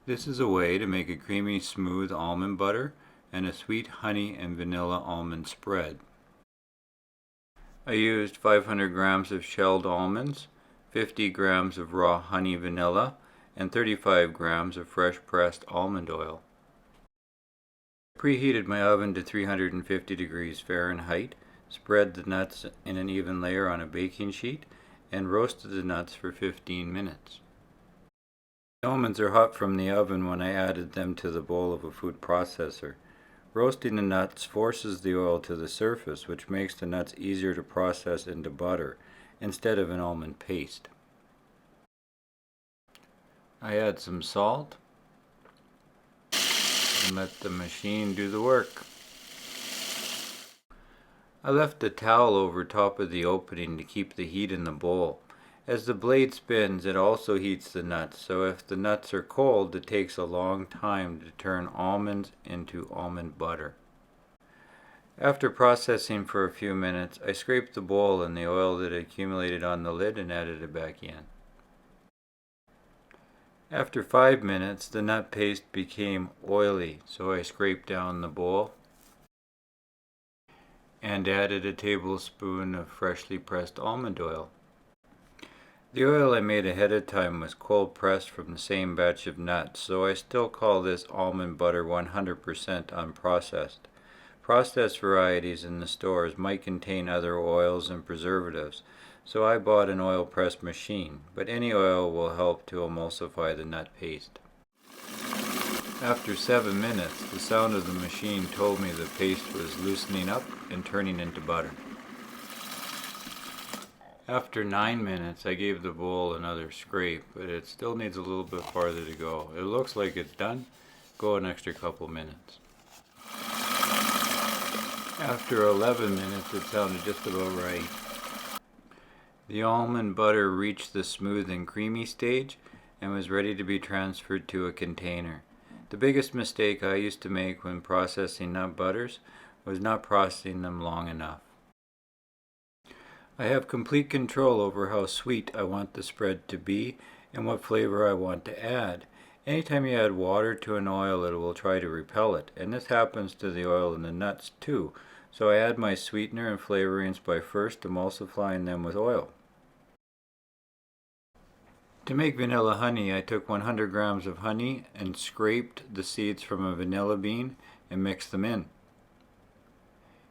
This is a way to make a creamy, smooth almond butter and a sweet honey and vanilla almond spread. I used 500 grams of shelled almonds, 50 grams of raw honey vanilla, and 35 grams of fresh pressed almond oil. I preheated my oven to 350 degrees Fahrenheit, spread the nuts in an even layer on a baking sheet, and roasted the nuts for 15 minutes. The almonds are hot from the oven when I added them to the bowl of a food processor. Roasting the nuts forces the oil to the surface, which makes the nuts easier to process into butter instead of an almond paste. I add some salt and let the machine do the work. I left the towel over top of the opening to keep the heat in the bowl. As the blade spins, it also heats the nuts, so if the nuts are cold, it takes a long time to turn almonds into almond butter. After processing for a few minutes, I scraped the bowl and the oil that had accumulated on the lid and added it back in. After 5 minutes, the nut paste became oily, so I scraped down the bowl and added a tablespoon of freshly pressed almond oil. The oil I made ahead of time was cold pressed from the same batch of nuts, so I still call this almond butter 100% unprocessed. Processed varieties in the stores might contain other oils and preservatives, so I bought an oil press machine, but any oil will help to emulsify the nut paste. After 7 minutes, the sound of the machine told me the paste was loosening up and turning into butter. After 9 minutes, I gave the bowl another scrape, but it still needs a little bit farther to go. It looks like it's done. Go an extra couple minutes. After 11 minutes, it sounded just about right. The almond butter reached the smooth and creamy stage and was ready to be transferred to a container. The biggest mistake I used to make when processing nut butters was not processing them long enough. I have complete control over how sweet I want the spread to be and what flavor I want to add. Anytime you add water to an oil, it will try to repel it, and this happens to the oil in the nuts too. So I add my sweetener and flavorings by first emulsifying them with oil. To make vanilla honey, I took 100 grams of honey and scraped the seeds from a vanilla bean and mixed them in.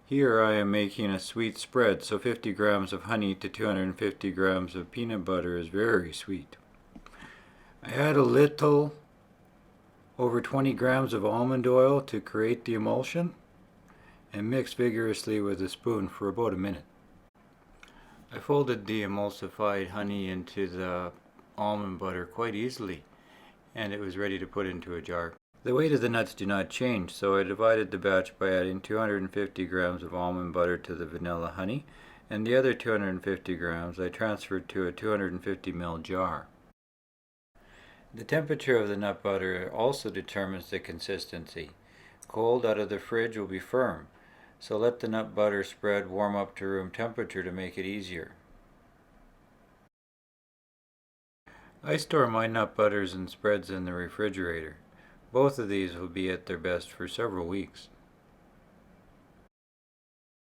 Here I am making a sweet spread, so 50 grams of honey to 250 grams of peanut butter is very sweet. I add a little over 20 grams of almond oil to create the emulsion and mix vigorously with a spoon for about a minute. I folded the emulsified honey into the almond butter quite easily, and it was ready to put into a jar. The weight of the nuts do not change, so I divided the batch by adding 250 grams of almond butter to the vanilla honey, and the other 250 grams I transferred to a 250 ml jar. The temperature of the nut butter also determines the consistency. Cold out of the fridge will be firm, so let the nut butter spread warm up to room temperature to make it easier. I store my nut butters and spreads in the refrigerator. Both of these will be at their best for several weeks.